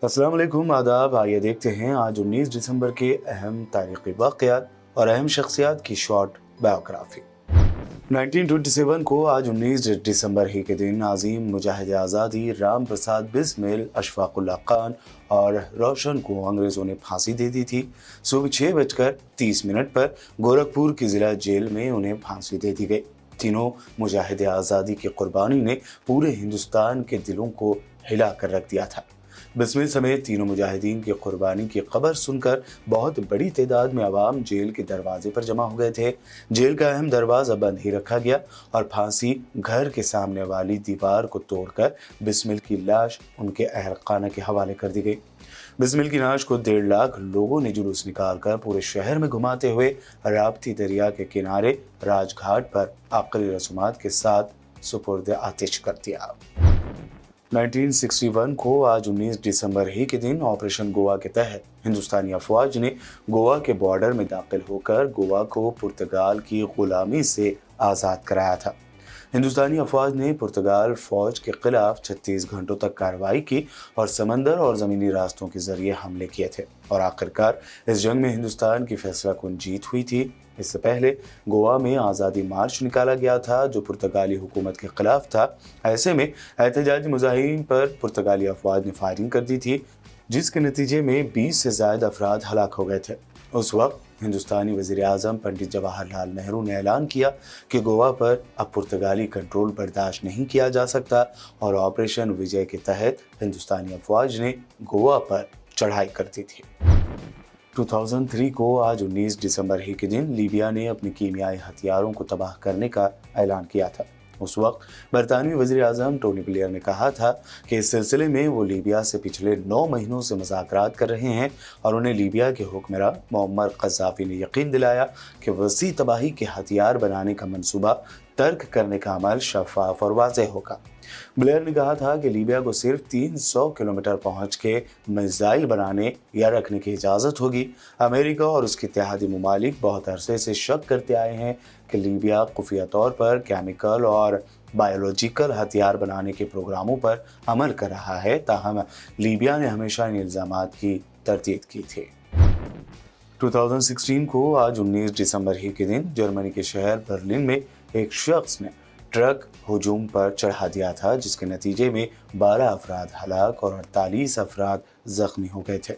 अस्सलाम वालेकुम, आदाब। आइए देखते हैं आज 19 दिसंबर के अहम तारीख़ी वाक़यात और अहम शख्सियात की शॉर्ट बायोग्राफी। 1927 को आज 19 दिसंबर ही के दिन अज़ीम मुजाहिद आज़ादी राम प्रसाद बिस्मिल, अशफाक़ुल्लाह खान और रोशन को अंग्रेज़ों ने फांसी दे दी थी। सुबह 6:30 पर गोरखपुर की ज़िला जेल में उन्हें फांसी दे दी गई। तीनों मुजाहिद आज़ादी की कुर्बानी ने पूरे हिंदुस्तान के दिलों को हिला कर रख दिया था। बिस्मिल समेत तीनों मुजाहिदीन की कुर्बानी की खबर सुनकर बहुत बड़ी तादाद में अवाम जेल के दरवाजे पर जमा हो गए थे। जेल का अहम दरवाजा बंद ही रखा गया और फांसी घर के सामने वाली दीवार को तोड़कर बिस्मिल की लाश उनके अहल खाना के हवाले कर दी गई। बिस्मिल की लाश को 1.5 लाख लोगों ने जुलूस निकालकर पूरे शहर में घुमाते हुए राप्ती दरिया के किनारे राजघाट पर आखिरी रस्मात के साथ सुपुर्द आतिश कर दिया। 1961 को आज 19 दिसंबर ही के दिन ऑपरेशन गोवा के तहत हिंदुस्तानी अफवाज ने गोवा के बॉर्डर में दाखिल होकर गोवा को पुर्तगाल की गुलामी से आज़ाद कराया था। हिंदुस्तानी अफवाज ने पुर्तगाल फौज के खिलाफ 36 घंटों तक कार्रवाई की और समंदर और ज़मीनी रास्तों के जरिए हमले किए थे और आखिरकार इस जंग में हिंदुस्तान की फैसलाकुन जीत हुई थी। इससे पहले गोवा में आज़ादी मार्च निकाला गया था जो पुर्तगाली हुकूमत के खिलाफ था। ऐसे में एहतजाजी मुजाहिरीन पर पुर्तगाली अफवाज ने फायरिंग कर दी थी जिसके नतीजे में 20 से ज़्यादा अफराद हलाक हो गए थे। उस वक्त हिंदुस्तानी वज़ीर आज़म पंडित जवाहरलाल नेहरू ने ऐलान किया कि गोवा पर अब पुर्तगाली कंट्रोल बर्दाश्त नहीं किया जा सकता और ऑपरेशन विजय के तहत हिंदुस्तानी अफवाज ने गोवा पर चढ़ाई कर दी थी। 2003 को आज 19 दिसंबर ही के दिन लीबिया ने अपने कीमियाई हथियारों को तबाह करने का ऐलान किया था। उस वक्त बरतानवी वज़ीर आज़म टोनी ब्लेयर ने कहा था कि इस सिलसिले में वो लीबिया से पिछले 9 महीनों से मुज़ाकरात कर रहे हैं और उन्हें लीबिया के हुक्मरान मुअम्मर क़ज़्ज़ाफ़ी ने यकीन दिलाया कि वसी तबाही के हथियार बनाने का मंसूबा तर्क करने का अमल शफ़ाफ और वाज़ेह होगा। ब्लेयर ने कहा था कि लीबिया को सिर्फ 300 किलोमीटर पहुंच के मिसाइल बनाने या रखने की इजाज़त होगी। अमेरिका और उसके इत्तेहादी ममालिक बहुत अरसे से शक करते आए हैं कि लीबिया खुफिया तौर पर केमिकल और बायोलॉजिकल हथियार बनाने के प्रोग्रामों पर अमल कर रहा है, ताहम लीबिया ने हमेशा इन इल्ज़ामात की तरदीद की थी। 2016 को आज 19 दिसंबर ही के दिन जर्मनी के शहर बर्लिन में एक शख्स ने ट्रक हुजूम पर चढ़ा दिया था जिसके नतीजे में 12 अफराद हलाक और 48 अफराद जख्मी हो गए थे।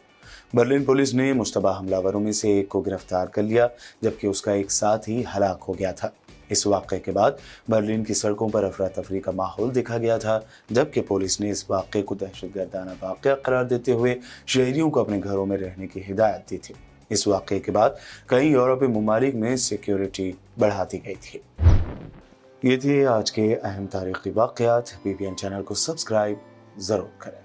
बर्लिन पुलिस ने मुश्तबा हमलावरों में से एक को गिरफ्तार कर लिया जबकि उसका एक साथी हलाक हो गया था। इस वाक़े के बाद बर्लिन की सड़कों पर अफरा तफरी का माहौल देखा गया था जबकि पुलिस ने इस वाक़े को दहशतगर्दाना वाक़या करार देते हुए शहरियों को अपने घरों में रहने की हिदायत दी थी। इस वाक़े के बाद कई यूरोपीय ममालिक में सिक्योरिटी बढ़ा दी गई थी। ये थे आज के अहम तारीख़ी वाक़यात। BBN चैनल को सब्सक्राइब ज़रूर करें।